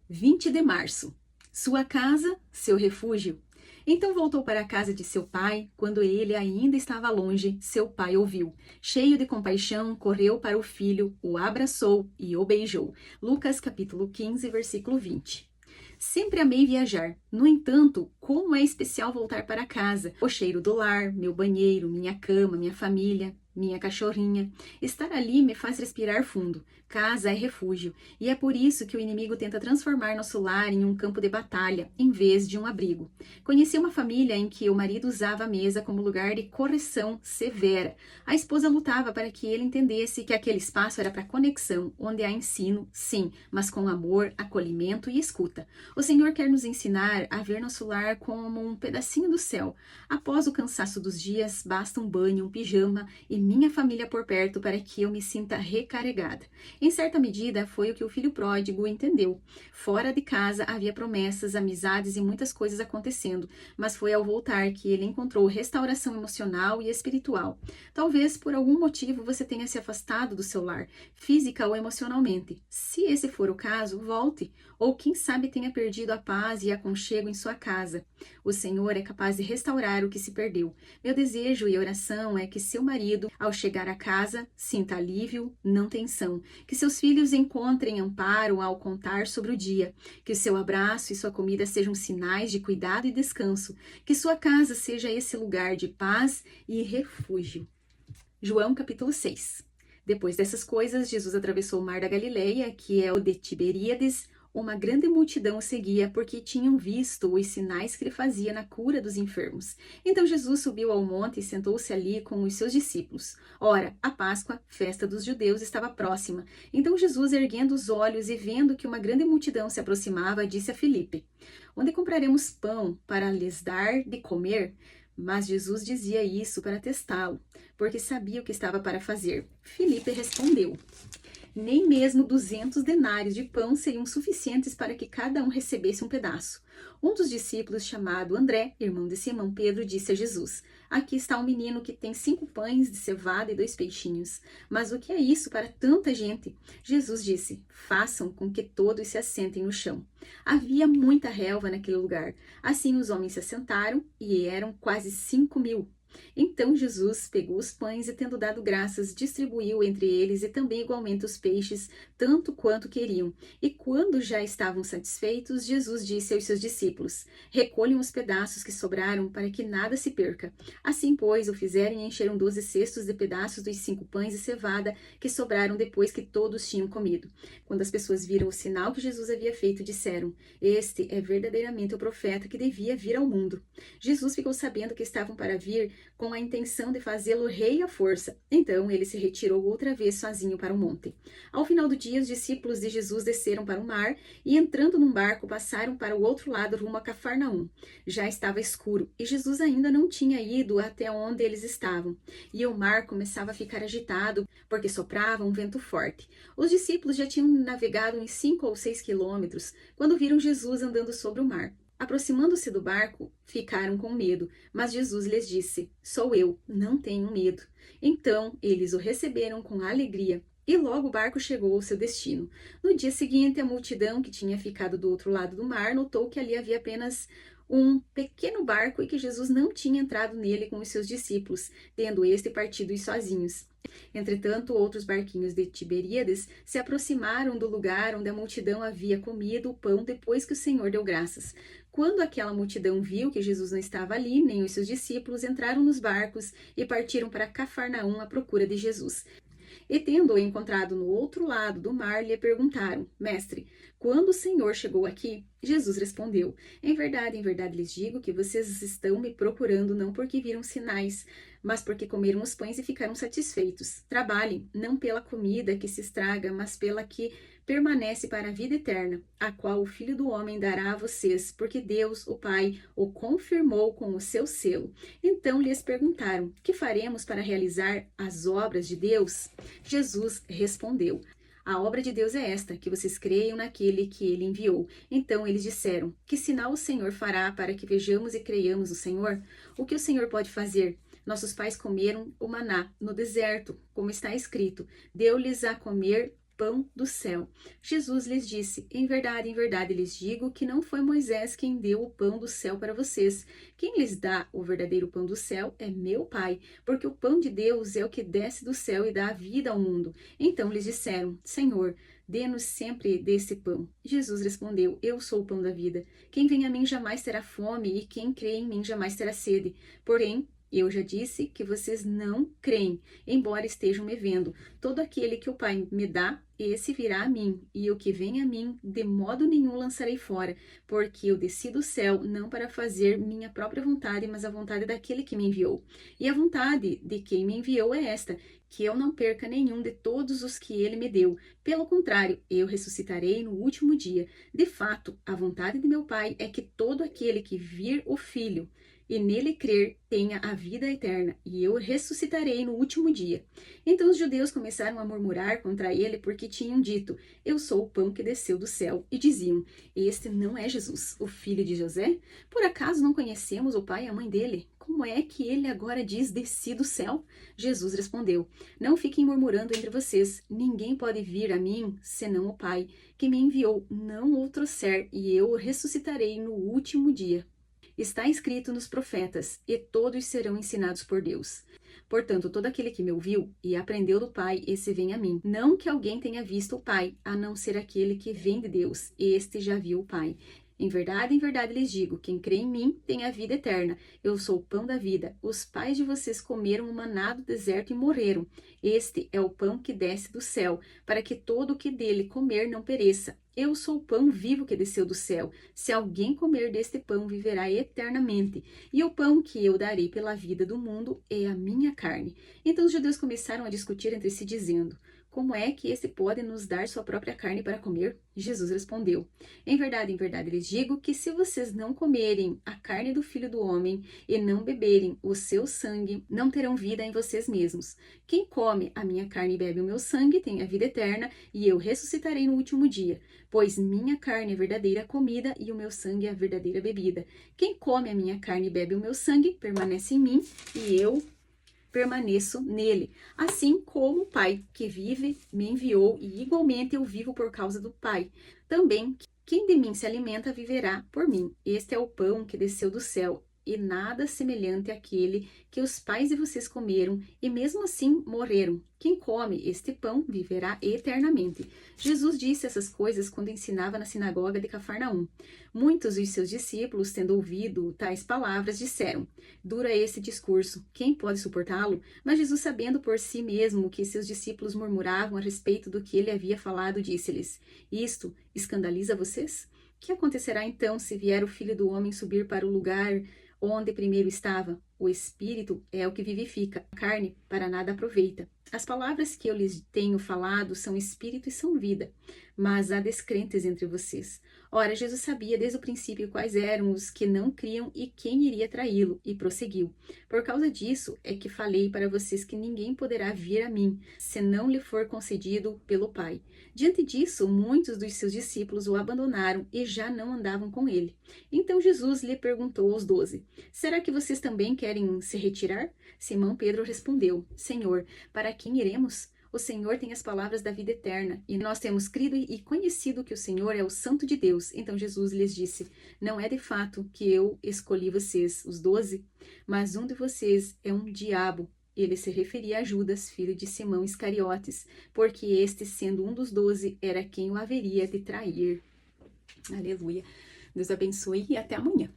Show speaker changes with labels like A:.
A: 20 de março. Sua casa, seu refúgio. Então voltou para a casa de seu pai. Quando ele ainda estava longe, seu pai ouviu. Cheio de compaixão, correu para o filho, o abraçou e o beijou. Lucas capítulo 15, versículo 20. Sempre amei viajar. No entanto, como é especial voltar para casa. O cheiro do lar, meu banheiro, minha cama, minha família, minha cachorrinha. Estar ali me faz respirar fundo. Casa é refúgio. E é por isso que o inimigo tenta transformar nosso lar em um campo de batalha, em vez de um abrigo. Conheci uma família em que o marido usava a mesa como lugar de correção severa. A esposa lutava para que ele entendesse que aquele espaço era para conexão, onde há ensino, sim, mas com amor, acolhimento e escuta. O Senhor quer nos ensinar a ver nosso lar como um pedacinho do céu. Após o cansaço dos dias, basta um banho, um pijama e minha família por perto para que eu me sinta recarregada. Em certa medida, foi o que o filho pródigo entendeu. Fora de casa havia promessas, amizades e muitas coisas acontecendo, mas foi ao voltar que ele encontrou restauração emocional e espiritual. Talvez por algum motivo você tenha se afastado do seu lar, física ou emocionalmente. Se esse for o caso, volte. Ou quem sabe tenha perdido a paz e aconchego em sua casa. O Senhor é capaz de restaurar o que se perdeu. Meu desejo e oração é que seu marido, ao chegar a casa, sinta alívio, não tensão. Que seus filhos encontrem amparo ao contar sobre o dia. Que seu abraço e sua comida sejam sinais de cuidado e descanso. Que sua casa seja esse lugar de paz e refúgio. João capítulo 6. Depois dessas coisas, Jesus atravessou o mar da Galileia, que é o de Tiberíades. Uma grande multidão o seguia porque tinham visto os sinais que ele fazia na cura dos enfermos. Então Jesus subiu ao monte e sentou-se ali com os seus discípulos. Ora, a Páscoa, festa dos judeus, estava próxima. Então Jesus, erguendo os olhos e vendo que uma grande multidão se aproximava, disse a Filipe: Onde compraremos pão para lhes dar de comer? Mas Jesus dizia isso para testá-lo, porque sabia o que estava para fazer. Filipe respondeu: Nem mesmo 200 denários de pão seriam suficientes para que cada um recebesse um pedaço. Um dos discípulos, chamado André, irmão de Simão Pedro, disse a Jesus: Aqui está um menino que tem 5 pães de cevada e 2 peixinhos. Mas o que é isso para tanta gente? Jesus disse: Façam com que todos se assentem no chão. Havia muita relva naquele lugar. Assim os homens se assentaram e eram quase 5.000. Então Jesus pegou os pães e, tendo dado graças, distribuiu entre eles e também igualmente os peixes, tanto quanto queriam. E quando já estavam satisfeitos, Jesus disse aos seus discípulos: Recolham os pedaços que sobraram para que nada se perca. Assim, pois, o fizeram e encheram 12 cestos de pedaços dos 5 pães e cevada que sobraram depois que todos tinham comido. Quando as pessoas viram o sinal que Jesus havia feito, disseram: Este é verdadeiramente o profeta que devia vir ao mundo. Jesus ficou sabendo que estavam para vir com a intenção de fazê-lo rei à força. Então ele se retirou outra vez sozinho para o monte. Ao final do dia, os discípulos de Jesus desceram para o mar e, entrando num barco, passaram para o outro lado rumo a Cafarnaum. Já estava escuro e Jesus ainda não tinha ido até onde eles estavam. E o mar começava a ficar agitado porque soprava um vento forte. Os discípulos já tinham navegado uns 5 ou 6 quilômetros quando viram Jesus andando sobre o mar. Aproximando-se do barco, ficaram com medo, mas Jesus lhes disse: Sou eu, não tenham medo. Então eles o receberam com alegria. E logo o barco chegou ao seu destino. No dia seguinte, a multidão que tinha ficado do outro lado do mar notou que ali havia apenas um pequeno barco e que Jesus não tinha entrado nele com os seus discípulos, tendo este partido sozinhos. Entretanto, outros barquinhos de Tiberíades se aproximaram do lugar onde a multidão havia comido o pão depois que o Senhor deu graças. Quando aquela multidão viu que Jesus não estava ali, nem os seus discípulos, entraram nos barcos e partiram para Cafarnaum à procura de Jesus. E tendo-o encontrado no outro lado do mar, lhe perguntaram: Mestre, quando o Senhor chegou aqui? Jesus respondeu: em verdade lhes digo que vocês estão me procurando não porque viram sinais, mas porque comeram os pães e ficaram satisfeitos. Trabalhem, não pela comida que se estraga, mas pela que permanece para a vida eterna, a qual o Filho do Homem dará a vocês, porque Deus, o Pai, o confirmou com o seu selo. Então lhes perguntaram: que faremos para realizar as obras de Deus? Jesus respondeu: a obra de Deus é esta, que vocês creiam naquele que ele enviou. Então eles disseram: que sinal o Senhor fará para que vejamos e creiamos no Senhor? O que o Senhor pode fazer? Nossos pais comeram o maná no deserto, como está escrito: deu-lhes a comer pão do céu. Jesus lhes disse: em verdade lhes digo que não foi Moisés quem deu o pão do céu para vocês. Quem lhes dá o verdadeiro pão do céu é meu Pai, porque o pão de Deus é o que desce do céu e dá vida ao mundo. Então lhes disseram: Senhor, dê-nos sempre desse pão. Jesus respondeu: eu sou o pão da vida. Quem vem a mim jamais terá fome, e quem crê em mim jamais terá sede. Porém, eu já disse que vocês não creem, embora estejam me vendo. Todo aquele que o Pai me dá, esse virá a mim, e o que vem a mim, de modo nenhum lançarei fora, porque eu desci do céu não para fazer minha própria vontade, mas a vontade daquele que me enviou. E a vontade de quem me enviou é esta: que eu não perca nenhum de todos os que ele me deu. Pelo contrário, eu ressuscitarei no último dia. De fato, a vontade de meu Pai é que todo aquele que vir o Filho e nele crer tenha a vida eterna, e eu ressuscitarei no último dia. Então os judeus começaram a murmurar contra ele, porque tinham dito: eu sou o pão que desceu do céu, e diziam: este não é Jesus, o filho de José? Por acaso não conhecemos o pai e a mãe dele? Como é que ele agora diz: desci do céu? Jesus respondeu: não fiquem murmurando entre vocês. Ninguém pode vir a mim senão o Pai que me enviou, não o trouxer, e eu o ressuscitarei no último dia. Está escrito nos profetas: e todos serão ensinados por Deus. Portanto, todo aquele que me ouviu e aprendeu do Pai, esse vem a mim. Não que alguém tenha visto o Pai, a não ser aquele que vem de Deus. Este já viu o Pai. Em verdade lhes digo: quem crê em mim tem a vida eterna. Eu sou o pão da vida. Os pais de vocês comeram o maná do deserto e morreram. Este é o pão que desce do céu, para que todo o que dele comer não pereça. Eu sou o pão vivo que desceu do céu. Se alguém comer deste pão, viverá eternamente. E o pão que eu darei pela vida do mundo é a minha carne. Então os judeus começaram a discutir entre si, dizendo: como é que este pode nos dar sua própria carne para comer? Jesus respondeu: em verdade lhes digo que se vocês não comerem a carne do Filho do Homem e não beberem o seu sangue, não terão vida em vocês mesmos. Quem come a minha carne e bebe o meu sangue tem a vida eterna, e eu ressuscitarei no último dia. Pois minha carne é a verdadeira comida e o meu sangue é a verdadeira bebida. Quem come a minha carne e bebe o meu sangue permanece em mim, e eu permaneço nele, assim como o Pai que vive me enviou, e igualmente eu vivo por causa do Pai. Também quem de mim se alimenta viverá por mim. Este é o pão que desceu do céu, e nada semelhante àquele que os pais de vocês comeram e mesmo assim morreram. Quem come este pão viverá eternamente. Jesus disse essas coisas quando ensinava na sinagoga de Cafarnaum. Muitos dos seus discípulos, tendo ouvido tais palavras, disseram: duro é esse discurso, quem pode suportá-lo? Mas Jesus, sabendo por si mesmo que seus discípulos murmuravam a respeito do que ele havia falado, disse-lhes: isto escandaliza vocês? Que acontecerá então se vier o Filho do Homem subir para o lugar onde primeiro estava? O Espírito é o que vivifica, a carne para nada aproveita. As palavras que eu lhes tenho falado são espírito e são vida, mas há descrentes entre vocês. Ora, Jesus sabia desde o princípio quais eram os que não criam e quem iria traí-lo, e prosseguiu: por causa disso é que falei para vocês que ninguém poderá vir a mim, se não lhe for concedido pelo Pai. Diante disso, muitos dos seus discípulos o abandonaram e já não andavam com ele. Então Jesus lhe perguntou aos 12: será que vocês também querem se retirar? Simão Pedro respondeu: Senhor, para quem iremos? O Senhor tem as palavras da vida eterna, e nós temos crido e conhecido que o Senhor é o Santo de Deus. Então Jesus lhes disse: não é de fato que eu escolhi vocês, os 12, mas um de vocês é um diabo. Ele se referia a Judas, filho de Simão Iscariotes, porque este, sendo um dos 12, era quem o haveria de trair. Aleluia. Deus abençoe e até amanhã.